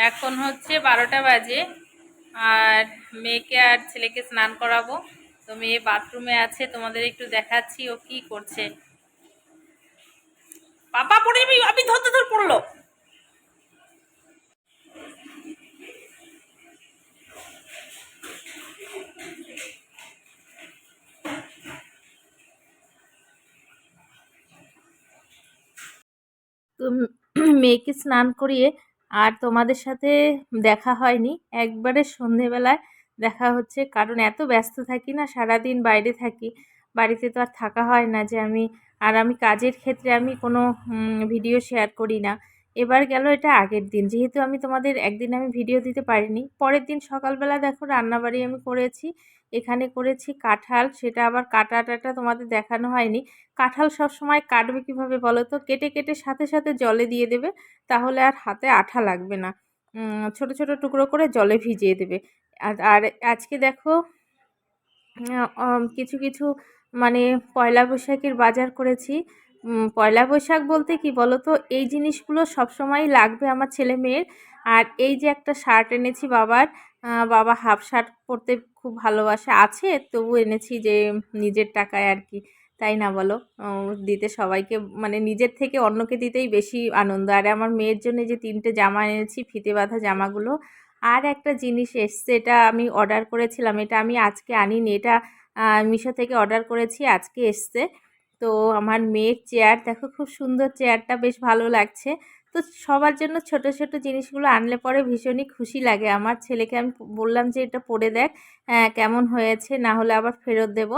এখন হচ্ছে 12টা বাজে। আর মেয়েকে আর ছেলেকে স্নান করাবো। তো মেয়ে বাথরুমে আছে, তোমাদের একটু দেখাচ্ছি ও কি করছে। পাপা পড়ে যাবি, আমি ধরতে ধর পড়লো। তো মেয়েকে স্নান করিয়ে আর তোমাদের সাথে দেখা হয়নি, একবারে সন্ধেবেলায় দেখা হচ্ছে। কারণ এত ব্যস্ত থাকি না, সারাদিন বাইরে থাকি, বাড়িতে তো আর থাকা হয় না যে আমি কাজের ক্ষেত্রে আমি কোনো ভিডিও শেয়ার করি না। এবার গেল এটা আগের দিন, যেহেতু আমি তোমাদের একদিন আমি ভিডিও দিতে পারিনি, পরের দিন সকালবেলা দেখো রান্নাবাড়ি আমি করেছি। এখানে করেছি কাঁঠাল, সেটা আবার কাটাটা তোমাদের দেখানো হয়নি। কাঁঠাল সবসময় কাটবে কিভাবে বলো তো? কেটে কেটে সাথে সাথে জলে দিয়ে দেবে, তাহলে আর হাতে আঠা লাগবে না। ছোট ছোট টুকরো করে জলে ভিজিয়ে দেবে। আর আজকে দেখো কিছু কিছু মানে পয়লা বৈশাখের বাজার করেছি। পয়লা বৈশাখ বলতে কি বলো তো, এই জিনিসগুলো সবসময়ই লাগবে আমার ছেলে মেয়ের। আর এই যে একটা শার্ট এনেছি বাবার, বাবা হাফ শার্ট পরতে খুব ভালোবাসে, আছে তবু এনেছি যে নিজের টাকায় আর কি, তাই না বলো? দিতে সবাইকে মানে নিজের থেকে অন্যকে দিতেই বেশি আনন্দ। আর আমার মেয়ের জন্য যে 3টে জামা এনেছি, ফিতে বাঁধা জামাগুলো। আর একটা জিনিস এসছে, এটা আমি অর্ডার করেছিলাম, এটা আমি আজকে আনিনি, এটা মিশো থেকে অর্ডার করেছি, আজকে এসছে। তো আমার মেয়ের চেয়ার দেখো, খুব সুন্দর চেয়ারটা, বেশ ভালো লাগছে। তো সবার জন্য ছোট ছোট জিনিসগুলো আনলে পরে ভীষণই খুশি লাগে। আমার ছেলেকে আমি বললাম যে এটা পরে দেখ কেমন হয়েছে, না হলে আবার ফেরত দেব।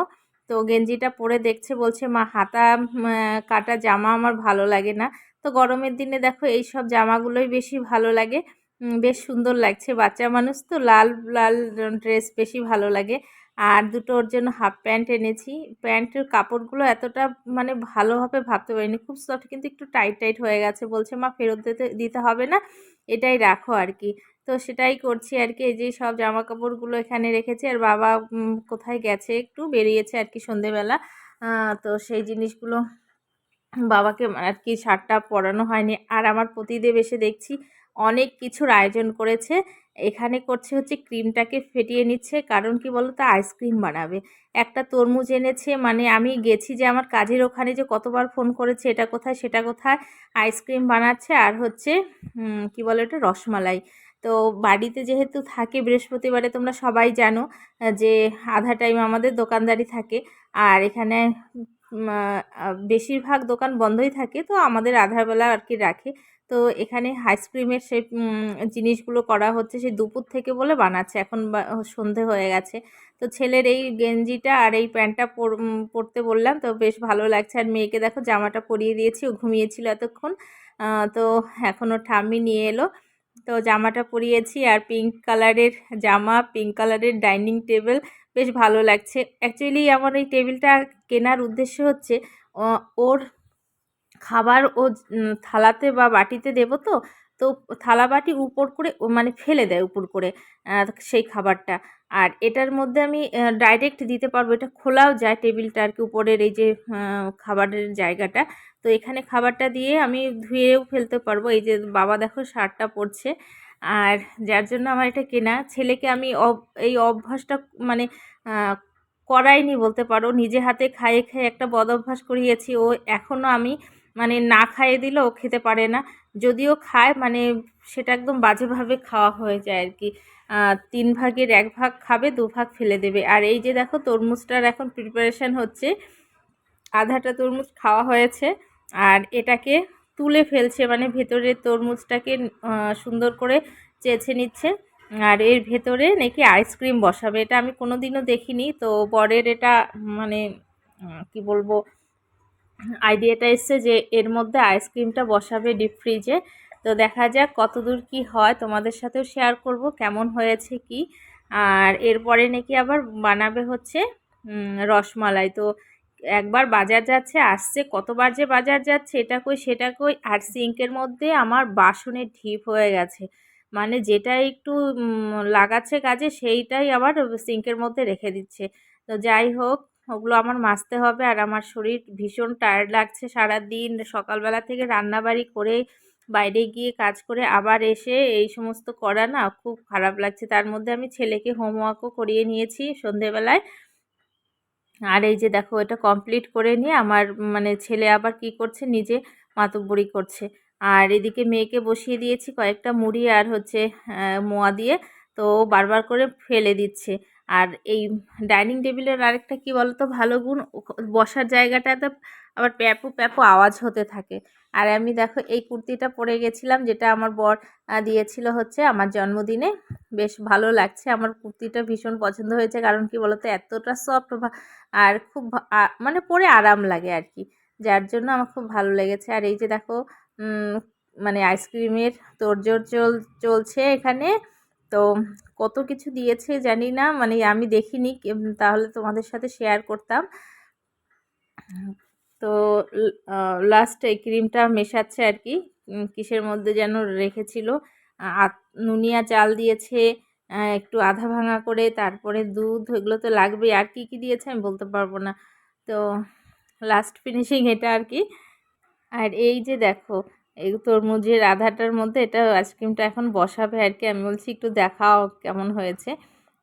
তো গেঞ্জিটা পরে দেখছে, বলছে মা হাতা কাটা জামা আমার ভালো লাগে না। তো গরমের দিনে দেখো এই সব জামাগুলোই বেশি ভালো লাগে। বেশ সুন্দর লাগছে, বাচ্চা মানুষ তো লাল লাল ড্রেস বেশি ভালো লাগে। আর দুটো ওর জন্য হাফ প্যান্ট এনেছি। প্যান্টের কাপড়গুলো এতটা মানে ভালোভাবে ভাবতে পারিনি, খুব সফট কিন্তু একটু টাইট টাইট হয়ে গেছে। বলছে মা ফেরত দিতে হবে না, এটাই রাখো আর কি। তো সেটাই করছি আর কি। এই যে সব জামা কাপড়গুলো এখানে রেখেছি। আর বাবা কোথায় গেছে, একটু বেরিয়েছে আর কি সন্ধেবেলা। তো সেই জিনিসগুলো বাবাকে আর কি শার্টটা পরানো হয়নি। আর আমার পতিদেব এসে দেখছি অনেক কিছুর আয়োজন করেছে। এখানে করছে হচ্ছে ক্রিমটাকে ফেটিয়ে নিচ্ছে, কারণ কি বলো তো, আইসক্রিম বানাবে। একটা তরমুজ এনেছে, মানে আমি গেছি যে আমার কাজের ওখানে, যে কতবার ফোন করেছে এটা কোথায় সেটা কোথায়, আইসক্রিম বানাচ্ছে। আর হচ্ছে কি বলো এটা, রসমালাই। তো বাড়িতে যেহেতু থাকে বৃহস্পতিবারে, তোমরা সবাই জানো যে আধা টাইম আমাদের দোকানদারি থাকে। আর এখানে বেশিরভাগ দোকান বন্ধই থাকে, তো আমাদের আধারবেলা আর কি রাখে। তো এখানে আইসক্রিমের সেই জিনিসগুলো করা হচ্ছে, সেই দুপুর থেকে বলে বানাচ্ছে, এখন সন্ধে হয়ে গেছে। তো ছেলের এই গেঞ্জিটা আর এই প্যান্টটা পরতে বললাম, তো বেশ ভালো লাগছে। আর মেয়েকে দেখো জামাটা পরিয়ে দিয়েছি, ও ঘুমিয়েছিল এতক্ষণ। তো এখন ওর ঠাম্মি নিয়ে এলো, তো জামাটা পরিয়েছি। আর পিঙ্ক কালারের জামা, পিঙ্ক কালারের ডাইনিং টেবিল, বেশ ভালো লাগছে। অ্যাকচুয়ালি আমার এই টেবিলটা কেনার উদ্দেশ্য হচ্ছে ওর খাবার ও থালাতে বা বাটিতে দেবো, তো তো থালা বাটি উপর করে ও মানে ফেলে দেয় উপর করে সেই খাবারটা। আর এটার মধ্যে আমি ডাইরেক্ট দিতে পারবো, এটা খোলাও যায় টেবিলটা আর কি, উপরের এই যে খাবারের জায়গাটা। তো এখানে খাবারটা দিয়ে আমি ধুয়েও ফেলতে পারবো। এই যে বাবা দেখো শার্টটা পরছে, আর যার জন্য আমার এটা কেনা। ছেলেকে আমি এই অভ্যাসটা মানে করাইনি বলতে পারো, নিজে হাতে খাইয়ে খাইয়ে একটা বদ অভ্যাস করিয়েছি। ও এখনও আমি মানে না খাইয়ে দিলে ও খেতে পারে না, যদিও খায় মানে সেটা একদম বাজেভাবে খাওয়া হয়ে যায় আর কি। 3 ভাগের 1 ভাগ খাবে, 2 ভাগ ফেলে দেবে। আর এই যে দেখো তরমুজটার এখন প্রিপারেশান হচ্ছে, আধাটা তরমুজ খাওয়া হয়েছে, আর এটাকে তুলে ফেলছে, মানে ভেতরের তরমুজটাকে সুন্দর করে চেঁচে নিচ্ছে। আর এর ভেতরে নাকি আইসক্রিম বসাবে, এটা আমি কোনো দিনও দেখিনি। তো বরের এটা মানে কি বলবো, আইডিয়াটা এসছে যে এর মধ্যে আইসক্রিমটা বসাবে ডিপ ফ্রিজে। তো দেখা যাক কতদূর কি হয়, তোমাদের সাথেও শেয়ার করব কেমন হয়েছে কি। আর এরপরে নাকি আবার বানাবে হচ্ছে রসমালাই। তো একবার বাজার যাচ্ছে আসছে, কতবার যে বাজার যাচ্ছে, এটা কই সেটা কই। আর সিঙ্কের মধ্যে আমার বাসনের ঢিপ হয়ে গেছে, মানে যেটা একটু লাগাচ্ছে কাজে সেইটাই আবার সিঙ্কের মধ্যে রেখে দিচ্ছে। তো যাই হোক, ওগুলো আমার মাজতে হবে। আর আমার শরীর ভীষণ টায়ার্ড লাগছে, সারাদিন সকালবেলা থেকে রান্নাবাড়ি করে বাইরে গিয়ে কাজ করে আবার এসে এই সমস্ত করা না খুব খারাপ লাগছে। তার মধ্যে আমি ছেলেকে হোমওয়ার্কও করিয়ে নিয়েছি সন্ধেবেলায়। আর এই যে দেখো এটা কমপ্লিট করে নিয়ে আমার মানে ছেলে আবার কি করছে, নিজে মাতব্বরি করছে। আর এদিকে মেয়েকে বসিয়ে দিয়েছি কয়েকটা মুড়ি আর হচ্ছে মোয়া দিয়ে, তো ও বারবার করে ফেলে দিচ্ছে। আর এই ডাইনিং টেবিলের আরেকটা কি বলতো ভালো গুণ, বসার জায়গাটাতে আবার প্যাপু প্যাপু আওয়াজ হতে থাকে। আর আমি দেখো এই কুর্তিটা পরে গেছিলাম, যেটা আমার বর দিয়েছিল হচ্ছে আমার জন্মদিনে। বেশ ভালো লাগছে, আমার কুর্তিটা ভীষণ পছন্দ হয়েছে। কারণ কি বলতো, এতটা সফট আর খুব মানে পরে আরাম লাগে আর কি, যার জন্য আমার খুব ভালো লেগেছে। আর এই যে দেখো মানে আইসক্রিমের তোড়জোড় চলছে এখানে। তো কত কিছু দিয়েছে জানি না, মানে আমি দেখিনি, তাহলে তোমাদের সাথে শেয়ার করতাম। তো লাস্ট এই ক্রিমটা মেশাচ্ছে আর কি, কিসের মধ্যে যেন রেখেছিল। নুনিয়া চাল দিয়েছে একটু আধা ভাঙা করে, তারপরে দুধ, এগুলো তো লাগবেই। আর কি কি দিয়েছে আমি বলতে পারবো না। তো লাস্ট ফিনিশিং এটা আর কি। আর এই যে দেখো এই তরমুজের আধাটার মধ্যে এটা আইসক্রিমটা এখন বসাবে আর কি। আমি বলছি একটু দেখাও কেমন হয়েছে।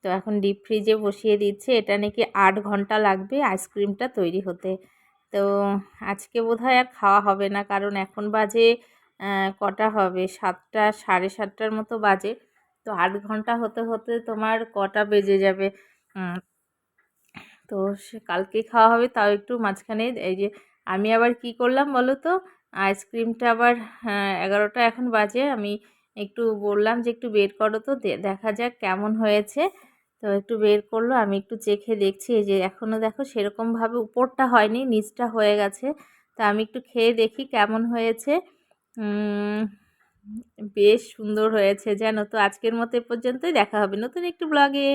তো এখন ডিপ ফ্রিজে বসিয়ে দিচ্ছে, এটা নাকি 8 ঘন্টা লাগবে আইসক্রিমটা তৈরি হতে। তো আজকে বোধহয় আর খাওয়া হবে না, কারণ এখন বাজে কটা হবে, 7টা, 7:30টার মতো বাজে। তো 8 ঘন্টা হতে হতে তোমার কটা বেজে যাবে। তো সে কালকেই খাওয়া হবে, তাও একটু মাঝখানে এই যে আমি আবার কি করলাম বলো তো, আইসক্রিমটা আবার 11টা এখন বাজে, আমি একটু বললাম যে একটু বের করো তো, দেখা যাক কেমন হয়েছে। তো একটু বের করলো, আমি একটু চেখে দেখছি। এই যে এখনও দেখো সেরকমভাবে উপরটা হয়নি, নিচটা হয়ে গেছে। তা আমি একটু খেয়ে দেখি কেমন হয়েছে। বেশ সুন্দর হয়েছে জানো। তো আজকের মতো এ পর্যন্তই, দেখা হবে নতুন একটি ব্লগে।